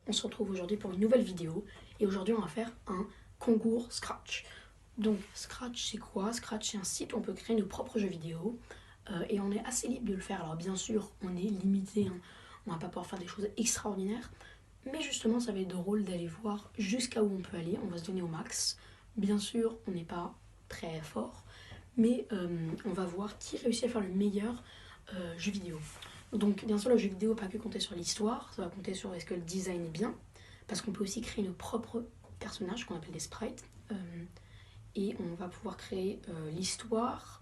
on se retrouve aujourd'hui pour une nouvelle vidéo et aujourd'hui on va faire un concours Scratch. Donc Scratch c'est quoi? Scratch c'est un site où on peut créer nos propres jeux vidéo et on est assez libre de le faire. Alors bien sûr on est limité, hein. On va pas pouvoir faire des choses extraordinaires, mais justement ça va être drôle d'aller voir jusqu'à où on peut aller, on va se donner au max. Bien sûr on n'est pas très fort, mais on va voir qui réussit à faire le meilleur jeu vidéo. Donc bien sûr le jeu vidéo pas que compter sur l'histoire, ça va compter sur est-ce que le design est bien, parce qu'on peut aussi créer nos propres personnages qu'on appelle des sprites, et on va pouvoir créer l'histoire,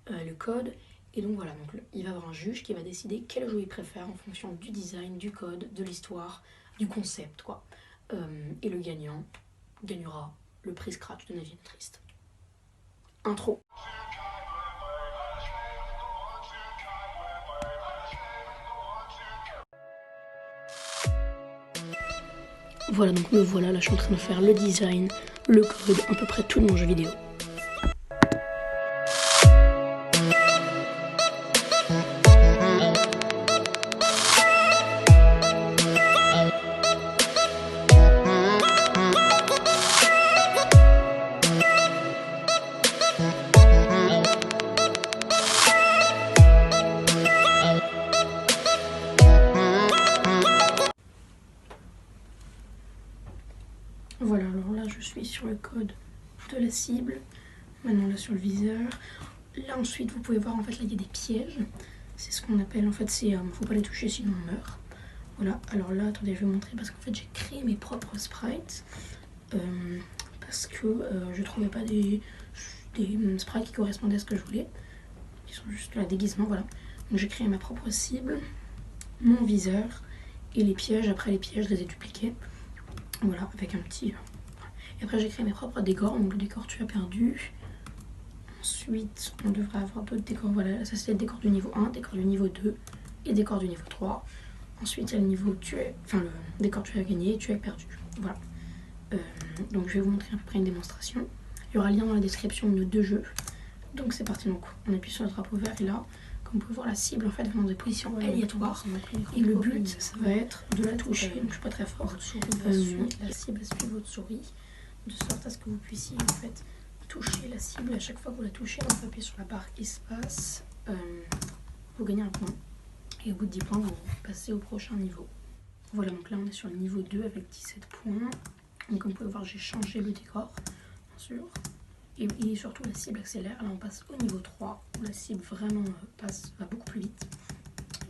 le code, et donc voilà, donc il va y avoir un juge qui va décider quel jeu il préfère en fonction du design, du code, de l'histoire, du concept quoi. Et le gagnant gagnera le prix Scratch de Navy Triste. Intro. Voilà, donc me voilà, là je suis en train de faire le design, le code, à peu près tout de mon jeu vidéo. Voilà, alors là je suis sur le code de la cible, maintenant là sur le viseur. Là ensuite vous pouvez voir en fait là il y a des pièges, c'est ce qu'on appelle en fait, c'est faut pas les toucher sinon on meurt. Voilà, alors là attendez je vais vous montrer parce qu'en fait j'ai créé mes propres sprites parce que je trouvais pas des sprites qui correspondaient à ce que je voulais, qui sont juste là déguisement, voilà. Donc j'ai créé ma propre cible, mon viseur et les pièges, après les pièges je les ai dupliqués. Voilà, avec un petit... Et après j'ai créé mes propres décors, donc le décor tu as perdu. Ensuite on devrait avoir d'autres décors, voilà, ça c'est le décor du niveau 1, décor du niveau 2 et décor du niveau 3. Ensuite il y a le niveau tu es... Enfin le décor tu as gagné, tu as perdu. Voilà. Donc je vais vous montrer à peu près une démonstration. Il y aura un lien dans la description de nos deux jeux. Donc c'est parti, donc on appuie sur le drapeau vert et là, comme vous pouvez voir la cible en fait va dans des positions aléatoires. Et le but ça va être de la toucher, donc je suis pas très forte. La cible va suivre votre souris, de sorte à ce que vous puissiez en fait toucher la cible. À chaque fois que vous la touchez, on va appuyer sur la barre espace, vous gagnez un point. Et au bout de 10 points, vous passez au prochain niveau. Voilà, donc là on est sur le niveau 2 avec 17 points. Donc comme vous pouvez voir, j'ai changé le décor, bien sûr. Et surtout la cible accélère. Là on passe au niveau 3 où la cible vraiment va beaucoup plus vite.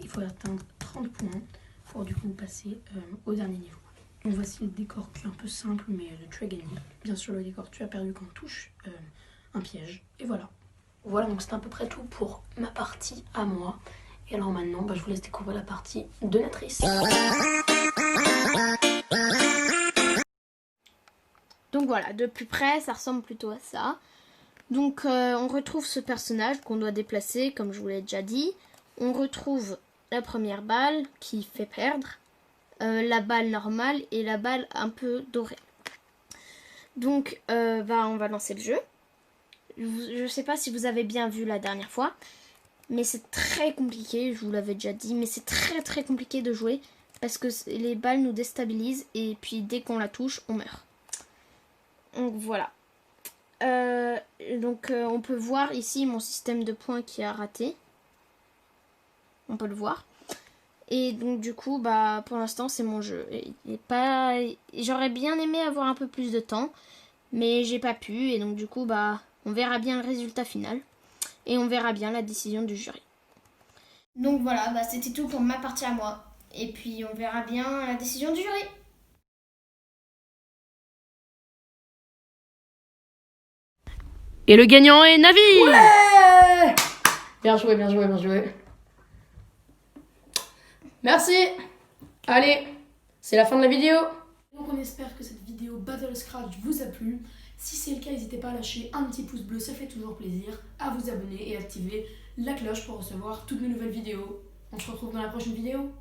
Il faut atteindre 30 points pour du coup passer au dernier niveau. Donc voici le décor qui est un peu simple, mais tu as gagné. Bien sûr le décor tu as perdu quand on touche un piège. Et voilà. Voilà, donc c'est à peu près tout pour ma partie à moi. Et alors maintenant je vous laisse découvrir la partie de Natrice. Donc voilà, de plus près, ça ressemble plutôt à ça. Donc on retrouve ce personnage qu'on doit déplacer, comme je vous l'ai déjà dit. On retrouve la première balle qui fait perdre, la balle normale et la balle un peu dorée. Donc on va lancer le jeu. Je ne sais pas si vous avez bien vu la dernière fois, mais c'est très compliqué, je vous l'avais déjà dit, mais c'est très très compliqué de jouer parce que les balles nous déstabilisent et puis dès qu'on la touche, on meurt. Donc voilà. On peut voir ici mon système de points qui a raté. On peut le voir. Et donc du coup, pour l'instant, c'est mon jeu. J'aurais bien aimé avoir un peu plus de temps, mais j'ai pas pu. Et donc du coup, on verra bien le résultat final. Et on verra bien la décision du jury. Donc voilà, c'était tout pour ma partie à moi. Et puis on verra bien la décision du jury. Et le gagnant est Navi. Ouais, bien joué, bien joué, bien joué. Merci. Allez, c'est la fin de la vidéo. Donc on espère que cette vidéo Battle Scratch vous a plu. Si c'est le cas, n'hésitez pas à lâcher un petit pouce bleu, ça fait toujours plaisir. À vous abonner et activer la cloche pour recevoir toutes mes nouvelles vidéos. On se retrouve dans la prochaine vidéo.